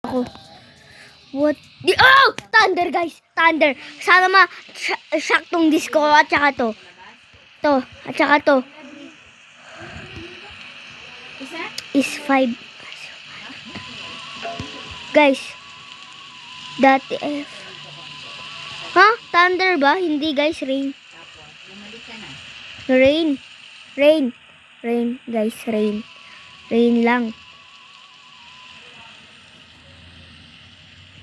Ako. What? Oh! Thunder, guys! Thunder! Sana shock tong disco at saka to. To. At saka to. Is 5. Guys. Dati F. Ha? Thunder ba? Hindi, guys. Rain. Rain. Rain. Rain, guys. Rain. Rain lang.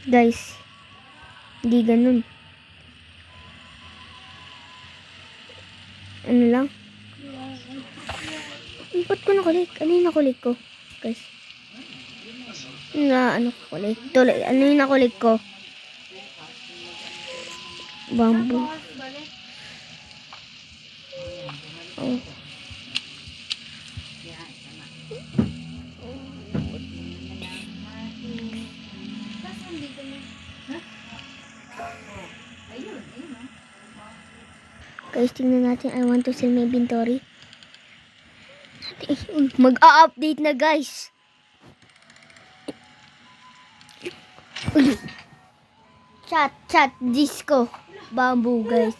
Guys. Hindi ganun. Ano lang? Ba't ko nakulik? Ano yung nakulik ko? Guys. Ano nakulik? Ano yung nakulik ko? Bamboo. Oh. Guys, tingnan natin. I want to sell my inventory. Mag-a-update na, guys. Chat, disco. Bamboo, guys.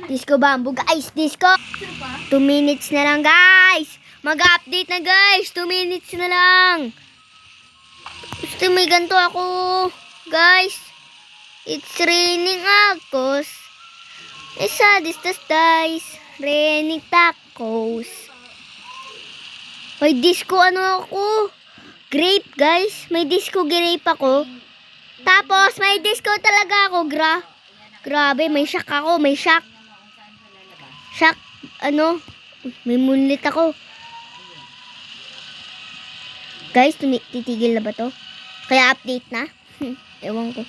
Disco, bamboo, guys. Disco. 2 minutes na lang, guys. Mag-update na, guys. 2 minutes na lang. Gusto may ganito ako. Guys. It's raining akos. Isa, this dice. Raining tacos. May disco ano ako. Grape, guys. May disco grape ako. Tapos, may disco talaga ako. Grabe, may shock ako. May shock. Shock, ano. May moonlit ako. Guys, titigil na ba to? Kaya update na? Ewan ko.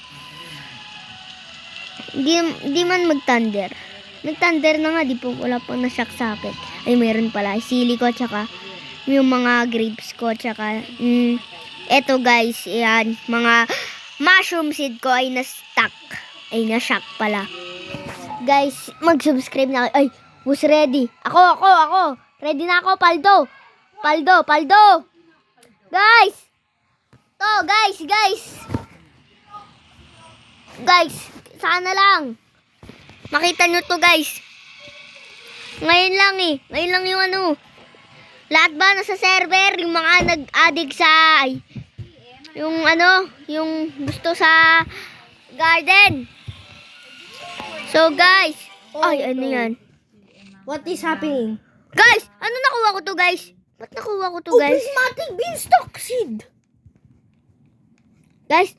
Di man mag-thunder. Nag-thunder na nga, di po wala pang na-shock sa akin. Ay, mayroon pala. Sili ko, tsaka yung mga grapes ko, tsaka eto guys, yan, mga mushroom seed ko ay na-stuck. Ay, na-shock pala. Guys, mag-subscribe na kayo. Ay, who's ready? Ako. Ready na ako, Paldo. Guys! To, guys! Guys, sana lang. Makita nyo to, guys. Ngayon lang yung ano. Lahat ba nasa server? Yung mga nag-addict sa yung ano, yung gusto sa garden. So guys, ano yan? What is happening? Guys, ano nakuha ko to, guys? Ba't nakuha ko to, guys? Prismatic beanstalk seed. Guys,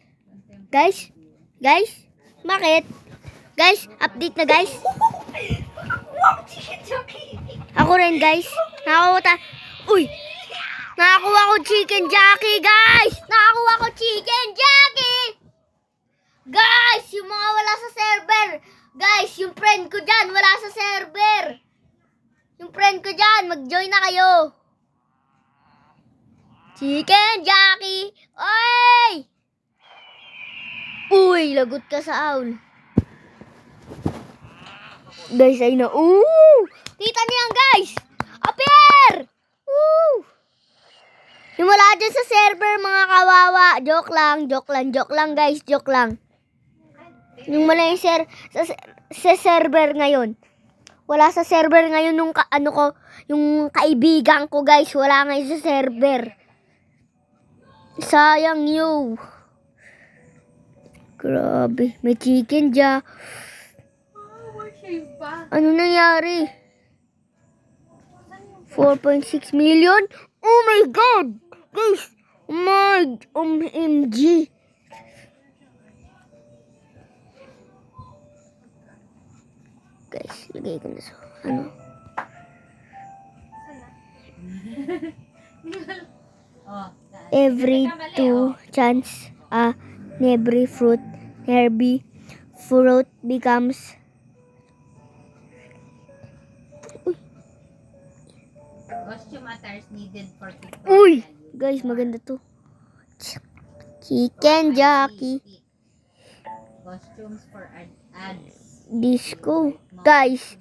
bakit? Guys, update na, guys. Wow, chicken jockey. Ako rin, guys. Nakakuha ko chicken jockey, guys. Guys, yung mga wala sa server. Guys, yung friend ko dyan, wala sa server. Yung friend ko dyan, mag-join na kayo. Chicken jockey. Uy, lagot ka sa owl. Guys, ay na. Kita niyo yan, guys. Appear! Yung wala dyan sa server, mga kawawa. Joke lang, guys. Joke lang. Yung wala yung sa server ngayon. Wala sa server ngayon nung yung kaibigan ko, guys. Wala ngayon sa server. Sayang yun. Grabe. May chicken dyan. Ano nangyari? 4.6 million? Oh my God! Guys! OMG! Guys, lagay ko na sa every 2 chance every fruit becomes costume attires needed for people. Uy! Guys, maganda to. Chicken jockey. Costumes for ads. Disco. Guys,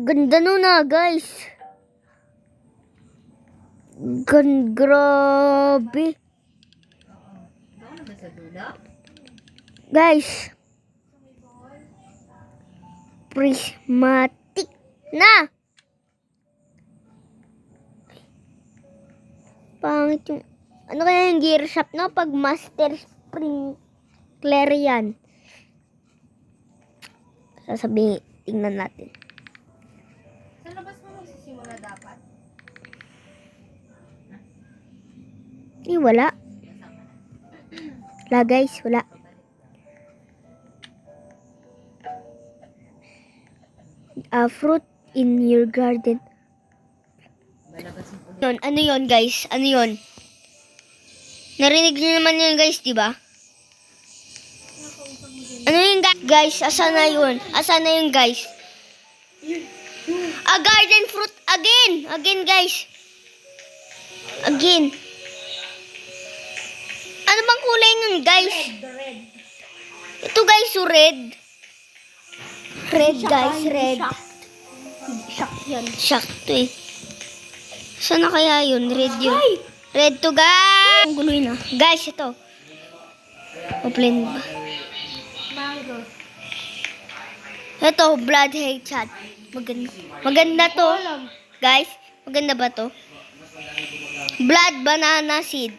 ganda nun guys. Grabe. sa dulo? Guys. Prismatic na. Pangit yung... Ano kaya yung gear shop, no? Pag master sprinkler yan. Sasabihin, tingnan natin. Sa labas mo magsisimula dapat. Wala. Wala guys, wala. A fruit in your garden. Balabasin ulit. Ano yun guys? Ano yun? Narinig niyo naman yun guys, di ba? Ano yun guys? Asan na yun? Asan na yun guys? A garden fruit again! Again guys! Again! Ano bang kulay nun guys? Red. Ito guys, so red. Red guys, red. Shock yan. Shock to eh. Saan na kaya yun? Red yun. Red to guys! Ang guloy na. Guys, ito. Open ba? Mango. Ito, blood headshot. Maganda. Maganda to. Guys, maganda ba to? Blood banana seed.